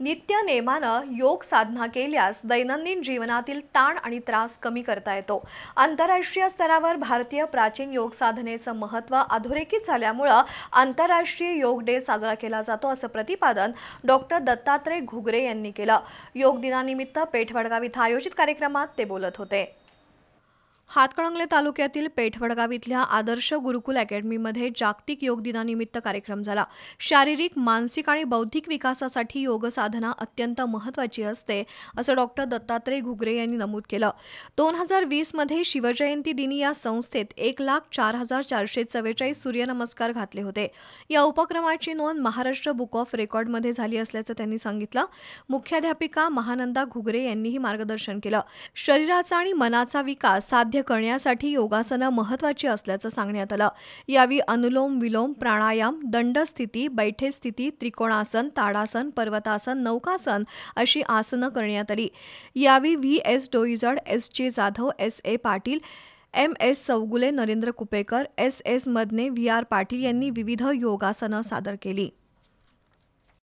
नित्य नेमानं योग साधना केल्यास दैनंदिन जीवनातील ताण आणि त्रास कमी करता येतो। आंतरराष्ट्रीय स्तरावर भारतीय प्राचीन योग साधनेचं महत्त्व अधोरेखित झाल्यामुळे आंतरराष्ट्रीय योग डे साजरा केला जातो, असं प्रतिपादन डॉक्टर दत्तात्रय घुगरे यांनी केलं। योग दिनानिमित्त पेठवडगाव इथं आयोजित कार्यक्रमात ते बोलत होते। हातकणंगले तालुक्यातील पेठवडगाव इथल्या आदर्श गुरुकुल अकॅडमीमध्ये जागतिक योग दिनानिमित्त कार्यक्रम झाला। शारीरिक, मानसिक आणि बौद्धिक विकासासाठी योग साधना अत्यंत महत्त्वाची असते, असं डॉक्टर दत्तात्रय घुगरे यांनी नमूद केलं। 2020 मध्ये शिवजयंती दिनी या संस्थेत 1,04,444 सूर्यनमस्कार घातले होते। या उपक्रमाची नोंद महाराष्ट्र बुक ऑफ रेकॉर्डमध्ये झाली असल्याचं त्यांनी सांगितलं। मुख्याध्यापिका महानंदा घुगरे यांनीही मार्गदर्शन केलं। शरीराचा आणि मनाचा विकास साध्य करण्यासाठी योगासनं महत्त्वाची असल्याचं सांगण्यात आलं। यावेळी अनुलोम विलोम, प्राणायाम, दंडस्थिती, बैठे स्थिती, त्रिकोणासन, ताडासन, पर्वतासन, नौकासन अशी आसनं करण्यात आली। यावेळी V S. Doijad, S J. Jadhav, S A. Patil, M S. Chougule, Narendra Kupekar, S S. Madane, V R. Patil यांनी विविध योगासनं सादर केली।